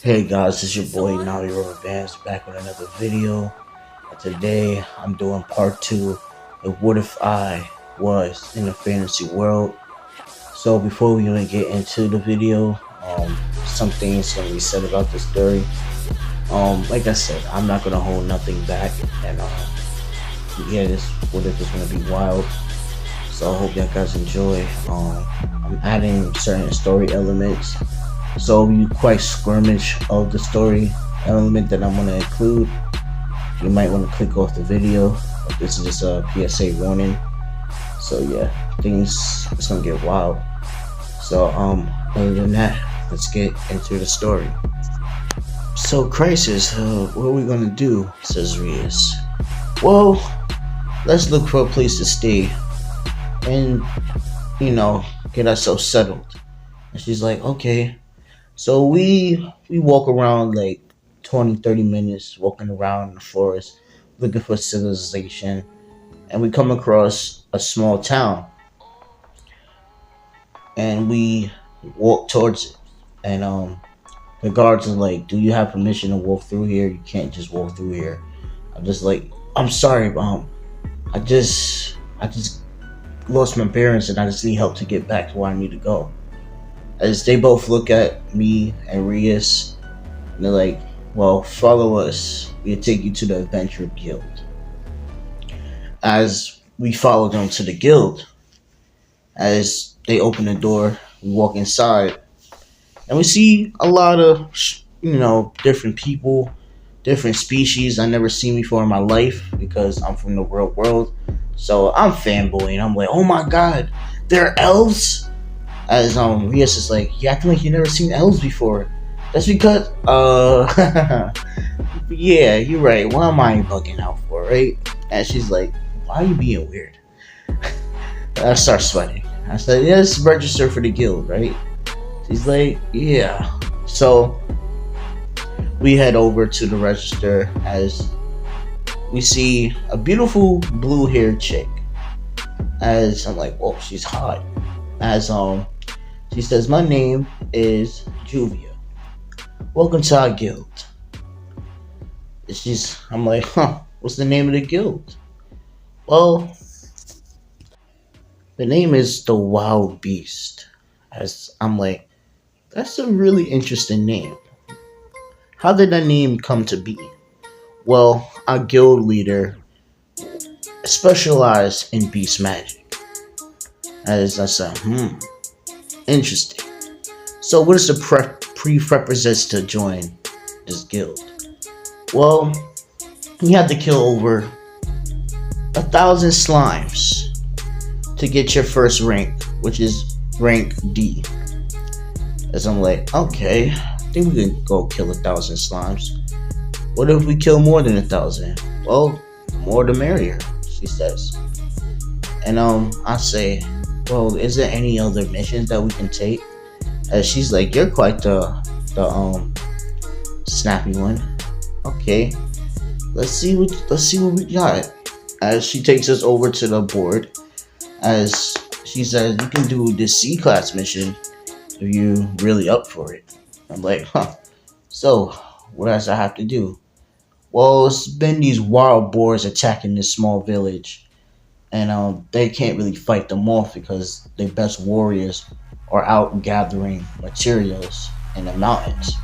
Hey guys, it's your boy Now Your Advance back with another video. And today I'm doing part 2 of What If I Was in a Fantasy World. So before we even get into the video, some things can be said about the story. Like I said, I'm not gonna hold nothing back, and yeah, this What If is gonna be wild. So I hope you guys enjoy. I'm adding certain story elements. So you quite skirmish of the story element that I'm going to include, you might want to click off the video. But this is just a PSA warning. So yeah, things it's going to get wild. So other than that, let's get into the story. So Crisis, what are we going to do? Says Rias. Well, let's look for a place to stay and, get ourselves settled. And she's like, okay. So we walk around like 20-30 minutes, walking around in the forest, looking for civilization, and we come across a small town, and we walk towards it. And the guards are like, "Do you have permission to walk through here? You can't just walk through here." I'm just like, "I'm sorry, I just lost my parents, and I just need help to get back to where I need to go." As they both look at me and Rias, and they're like, "Well, follow us. We'll take you to the Adventure Guild." As we follow them to the guild, as they open the door, we walk inside, and we see a lot of, different people, different species I never seen before in my life because I'm from the real world. So I'm fanboying. I'm like, "Oh my god, they're elves!" As Rias is like, "You acting like you never seen elves before." That's because yeah, you're right. What am I bugging out for, right? And she's like, "Why are you being weird?" I start sweating. I said, "Yes, register for the guild, right?" She's like, "Yeah." So we head over to the register as we see a beautiful blue-haired chick. As I'm like, "Whoa, she's hot." As she says, "My name is Juvia. Welcome to our guild." I'm like, "What's the name of the guild?" "Well, the name is the Wild Beast." As I'm like, "That's a really interesting name. How did that name come to be?" "Well, our guild leader specialized in beast magic." As I said, interesting. "So what is the prerequisites to join this guild?" "Well, you have to kill over 1,000 slimes to get your first rank, which is rank D." As I'm like, "Okay, I think we can go kill 1,000 slimes. What if we kill more than 1,000? "Well, the more the merrier," she says. And I say, "Well, is there any other missions that we can take?" As she's like, "You're quite the snappy one." "Okay, let's see what we got." As she takes us over to the board, as she says, "You can do this C-class mission if you're really up for it." I'm like, "So what else I have to do?" "Well, it's been these wild boars attacking this small village, and they can't really fight them off because their best warriors are out gathering materials in the mountains."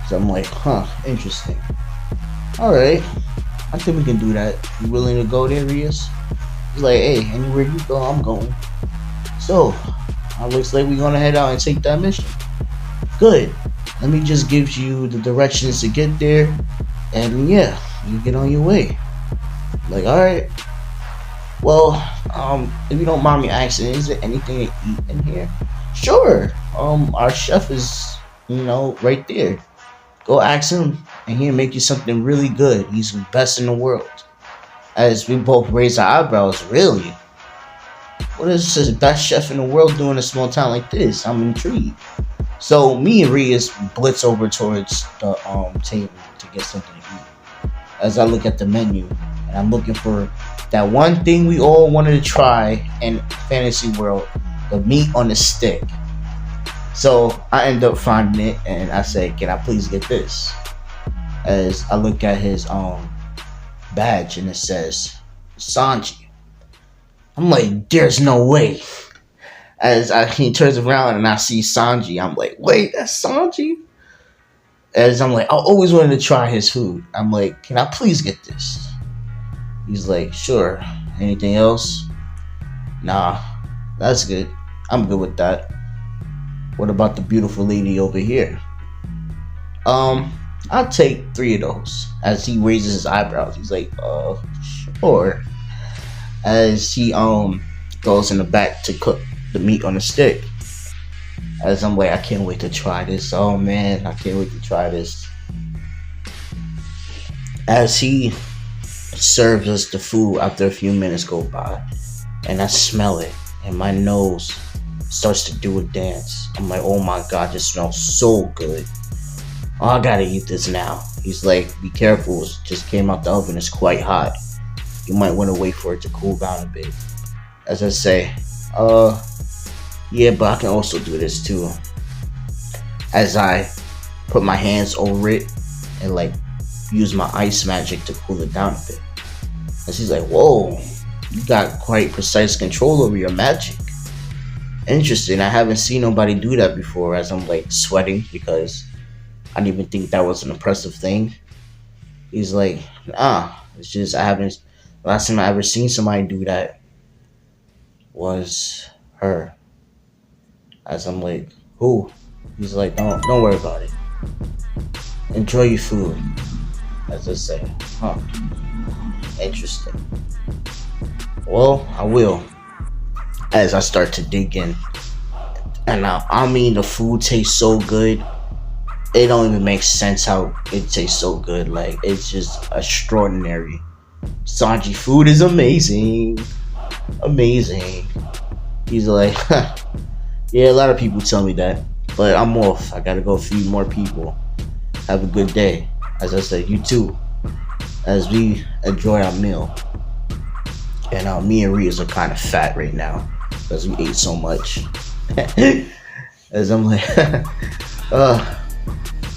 So I'm like, interesting. Alright, I think we can do that. You willing to go there, Rias? He's like, "Hey, anywhere you go, I'm going." So, it looks like we're gonna head out and take that mission. "Good. Let me just give you the directions to get there, and yeah, you get on your way." Like, alright. "Well, if you don't mind me asking, is there anything to eat in here?" "Sure. Our chef is, right there. Go ask him, and he'll make you something really good. He's the best in the world." As we both raise our eyebrows, "Really? What is the best chef in the world doing in a small town like this? I'm intrigued." So me and Rias blitz over towards the table to get something to eat. As I look at the menu, and I'm looking for that one thing we all wanted to try in Fantasy World, the meat on the stick. So I end up finding it and I say, can I please get this? As I look at his badge and it says Sanji. I'm like, there's no way. He turns around and I see Sanji, I'm like, wait, that's Sanji? As I'm like, I always wanted to try his food. I'm like, can I please get this? He's like, sure. Anything else? Nah, that's good. I'm good with that. What about the beautiful lady over here? I'll take 3 of those. As he raises his eyebrows, he's like, sure. As he goes in the back to cook the meat on the stick. As I'm like, I can't wait to try this. Oh man, I can't wait to try this. As he serves us the food, after a few minutes go by, and I smell it, and my nose starts to do a dance. I'm like, oh my god, this smells so good. Oh, I gotta eat this now. He's like, be careful, it just came out the oven, it's quite hot. You might want to wait for it to cool down a bit. As I say, yeah, but I can also do this too. As I put my hands over it and like use my ice magic to cool it down a bit. And she's like, whoa, you got quite precise control over your magic. Interesting, I haven't seen nobody do that before. As I'm like sweating because I didn't even think that was an impressive thing. He's like, it's just I haven't. Last time I ever seen somebody do that was her. As I'm like, who? He's like, don't worry about it. Enjoy your food. As I say, interesting. Well, I will. As I start to dig in, and I mean, the food tastes so good. It don't even make sense how it tastes so good. Like, it's just extraordinary. Sanji food is amazing. Amazing. He's like, yeah, a lot of people tell me that, but I'm off. I gotta go feed more people. Have a good day. As I said, you too. As we enjoy our meal. And me and Rias are kind of fat right now because we ate so much. As I'm like,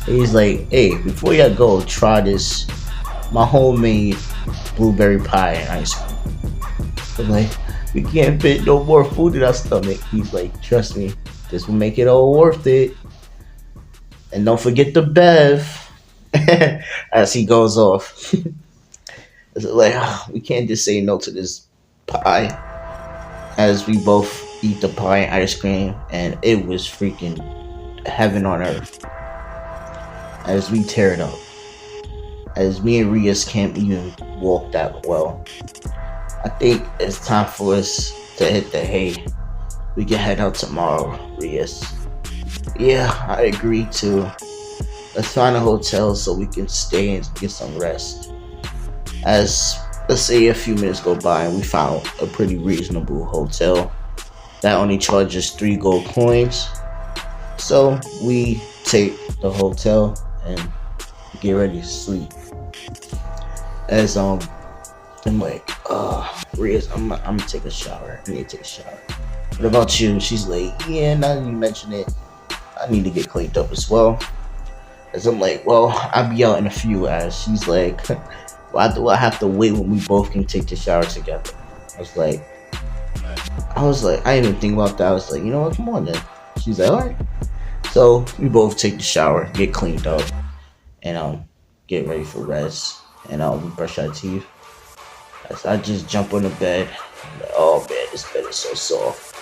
he's like, hey, before you go, try this, my homemade blueberry pie and ice cream. I'm like, we can't fit no more food in our stomach. He's like, trust me, this will make it all worth it. And don't forget the Bev. As he goes off. It's like, we can't just say no to this pie. As we both eat the pie and ice cream, and it was freaking heaven on earth. As we tear it up. As me and Rias can't even walk that well. I think it's time for us to hit the hay. We can head out tomorrow, Rias. Yeah, I agree too. Let's find a hotel so we can stay and get some rest. As let's say a few minutes go by and we found a pretty reasonable hotel that only charges 3 gold coins. So we take the hotel and get ready to sleep. As I'm like, Rias, I'm gonna take a shower. I need to take a shower. What about you? She's like, yeah, now that you mention it, I need to get cleaned up as well. As I'm like, well, I'll be out in a few. As she's like, why do I have to wait when we both can take the shower together? I was like, I didn't even think about that. I was like, you know what, come on then. She's like, alright. So we both take the shower, get cleaned up, and get ready for rest. And we brush our teeth. As I just jump on the bed. I'm like, oh man, this bed is so soft.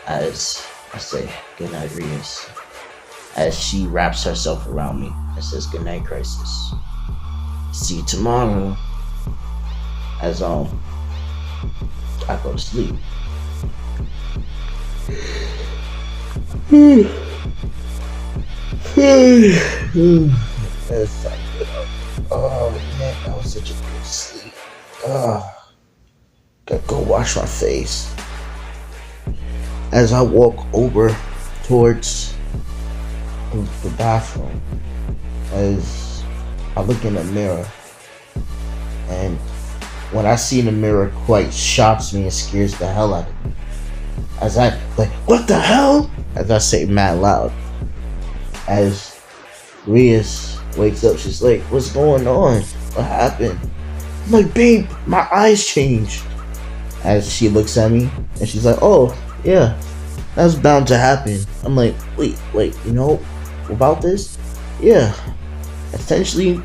As I say, good night, Rias. As she wraps herself around me and says, good night, Crisis. See you tomorrow. As I go to sleep. That's not good. Oh man, that was such a good sleep. Gotta go wash my face. As I walk over towards the bathroom, as I look in the mirror, and what I see in the mirror quite shocks me and scares the hell out of me. As I like, what the hell? as I say mad loud. As Rias wakes up, she's like, "What's going on? What happened?" I'm like, "Babe, my eyes changed." As she looks at me and she's like, "Oh, yeah, that's bound to happen." I'm like, wait, you know about this? Yeah. Essentially,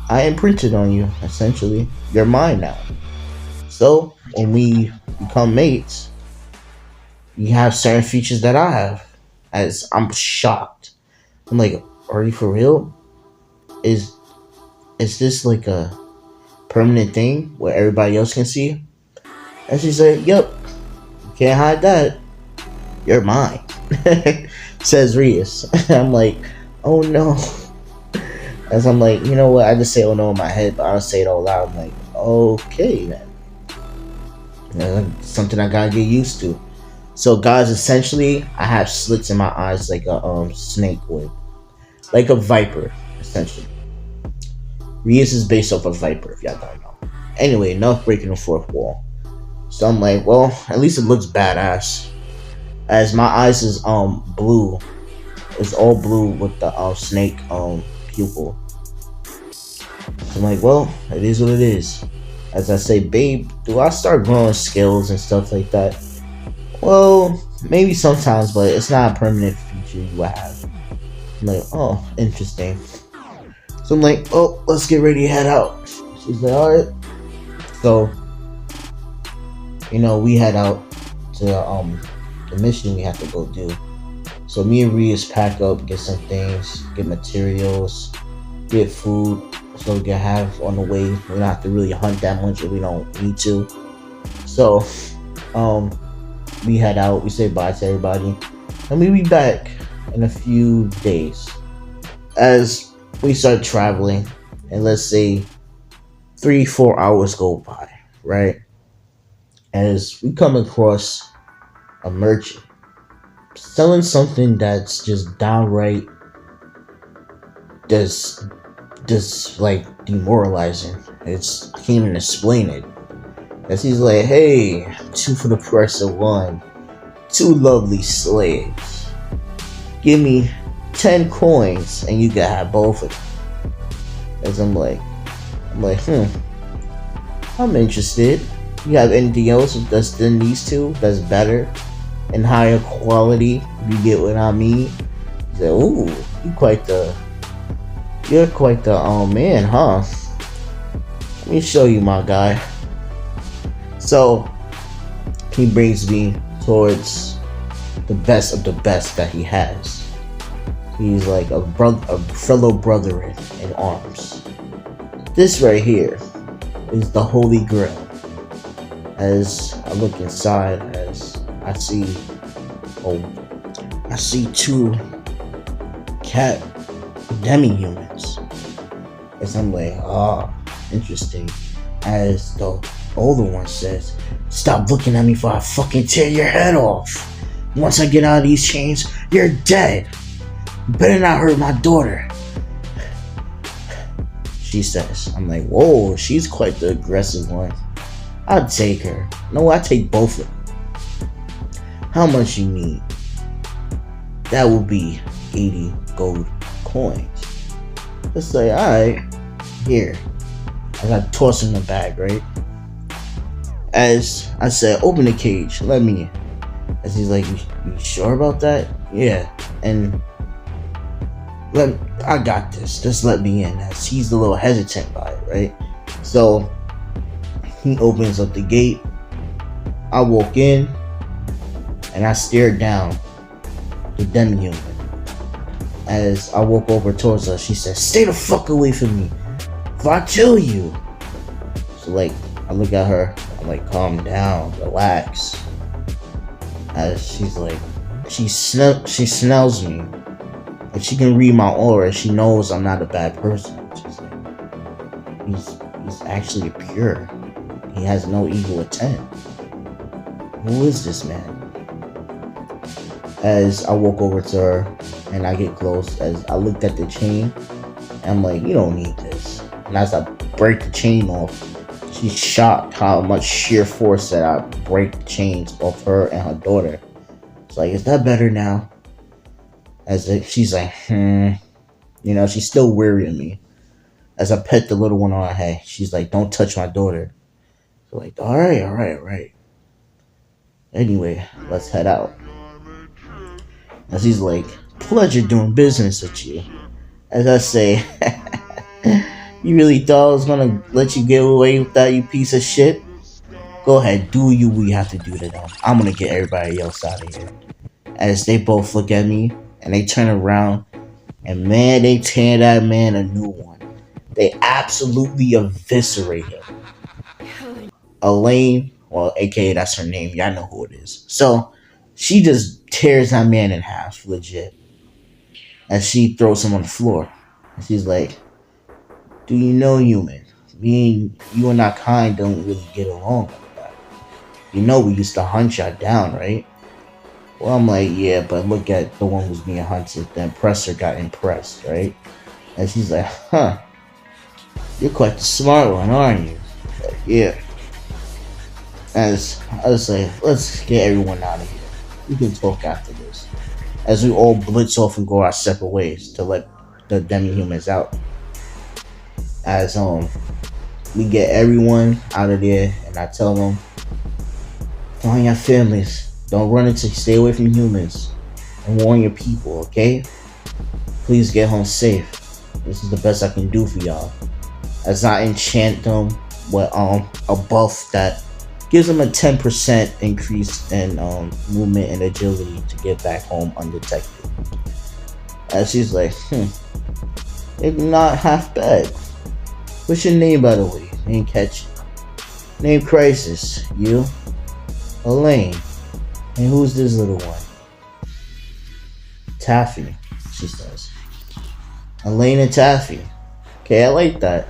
I imprinted on you. Essentially, you're mine now. So when we become mates, you have certain features that I have. As I'm shocked. I'm like, "Are you for real? Is this like a permanent thing where everybody else can see?" And she's like, "Yep, can't hide that. You're mine." Says Rias. I'm like, "Oh no." As I'm like, you know what? I just say "oh no" in my head, but I don't say it out loud. I'm like, okay then. Something I gotta get used to. So guys, essentially, I have slits in my eyes like a snake would, like a viper, essentially. Rias is based off a viper, if y'all don't know. Anyway, enough breaking the fourth wall. So I'm like, well, at least it looks badass. As my eyes is blue, it's all blue with the snake pupil. So I'm like, well, it is what it is. As I say, "Babe, do I start growing skills and stuff like that?" "Well, maybe sometimes, but it's not a permanent feature you have." I'm like, "Oh, interesting." So I'm like, "Oh, let's get ready to head out." She's like, "Alright." So, we head out to the mission we have to go do. So me and Rias pack up, get some things, get materials, get food, so we can have on the way. We don't have to really hunt that much if we don't need to. So, we head out, we say bye to everybody, and we'll be back in a few days. As we start traveling, and let's say 3-4 hours go by, right? As we come across a merchant selling something that's just downright just like demoralizing. I can't even explain it. As he's like, "Hey, 2 for the price of 1. 2 lovely slaves. Give me 10 coins and you can have both of them." As I'm like, I'm interested. You have anything else that's than these 2 that's better and higher quality? You get what I mean? He's like, "Ooh, you're quite the man, huh? Let me show you, my guy." So he brings me towards the best of the best that he has. He's like a fellow brother in arms. This right here is the Holy Grail. As I look inside, as I see 2 cat demi-humans. As I'm like, interesting. As the older one says, "Stop looking at me before I fucking tear your head off. Once I get out of these chains, you're dead. You better not hurt my daughter," she says. I'm like, whoa, she's quite the aggressive one. I'd take her. No, I'd take both of them. How much you need? That will be 80 gold coins. Let's say, alright, here. I got to toss in the bag, right? As I said, "Open the cage, let me in." As he's like, you sure about that?" "Yeah, and I got this, just let me in." As he's a little hesitant by it, right? So he opens up the gate. I walk in and I stare down the demi-human. As I walk over towards her, she says, "Stay the fuck away from me if I kill you." So like, I look at her, I'm like, "Calm down, relax." As she's like, she smells me, and she can read my aura. She knows I'm not a bad person. She's like, he's actually pure. He has no evil intent. Who is this man? As I walk over to her and I get close, as I looked at the chain, I'm like, "You don't need this." And as I break the chain off, she's shocked how much sheer force that I break the chains off her and her daughter. It's like, is that better now? As if she's like, you know, she's still worrying me. As I pet the little one on her head, she's like, don't touch my daughter. So like, all right, all right, all right. Anyway, let's head out. And she's like, pleasure doing business with you. As I say, you really thought I was gonna let you get away with that, you piece of shit? Go ahead, do you what you have to do to them. I'm gonna get everybody else out of here. As they both look at me and they turn around, and man, they tear that man a new one. They absolutely eviscerate him. Elaine, well, aka that's her name, y'all know who it is. So she just tears that man in half, legit. As she throws him on the floor. And she's like, do you know, human? Me and you and our kind don't really get along like that. You know we used to hunt y'all down, right? Well, I'm like, yeah, but look at the one who's being hunted. The impressor got impressed, right? And she's like, huh, you're quite the smart one, aren't you? Like, yeah. As I was like, let's get everyone out of here. We can talk after this. As we all blitz off and go our separate ways to let the demi-humans out. As we get everyone out of there, and I tell them, find your families. Don't run into, stay away from humans, and warn your people, okay? Please get home safe. This is the best I can do for y'all. As I enchant them with a buff that gives them a 10% increase in movement and agility to get back home undetected. As she's like, it's not half bad. What's your name, by the way? Name catch. Name Crisis. You? Elaine. And who's this little one? Taffy, she says. Elaine and Taffy. Okay, I like that.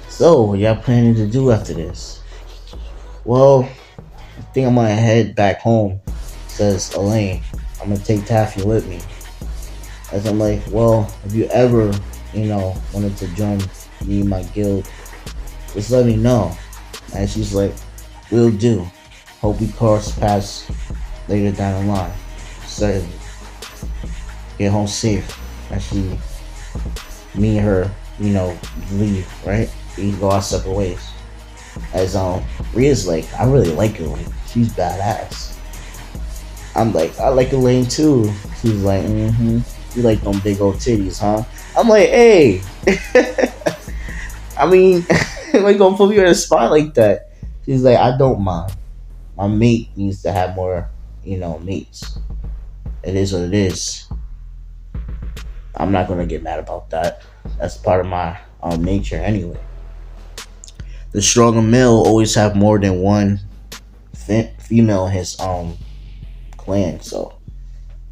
So, what y'all planning to do after this? Well, I think I'm gonna head back home, says Elaine. I'm gonna take Taffy with me. As I'm like, well, if you ever, wanted to join me in my guild, just let me know. And she's like, will do. Hope we cross paths later down the line. Certainly. Get home safe. And me and her, leave, right? We go our separate ways. As Rhea's like, I really like Elaine. She's badass. I'm like, I like Elaine too. She's like, you like them big old titties, huh? I'm like, hey. I mean, why you gonna put me on a spot like that? She's like, I don't mind. My mate needs to have more, mates. It is what it is. I'm not gonna get mad about that. That's part of my nature anyway. The stronger male always have more than one female in his clan, so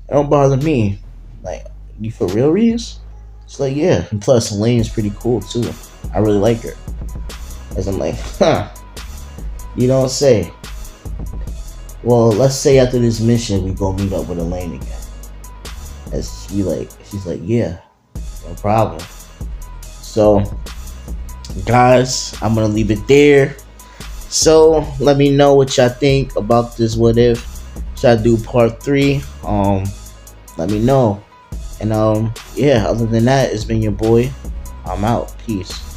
it don't bother me. Like, you for real, Reese? It's like, yeah. And plus, Elaine's pretty cool too. I really like her. As I'm like, you don't say. Well, let's say after this mission we go meet up with Elaine again. As she's like, yeah, no problem. So, guys, I'm gonna leave it there. So let me know what y'all think about this. What if should I do part 3? Let me know. And yeah, other than that, it's been your boy. I'm out. Peace.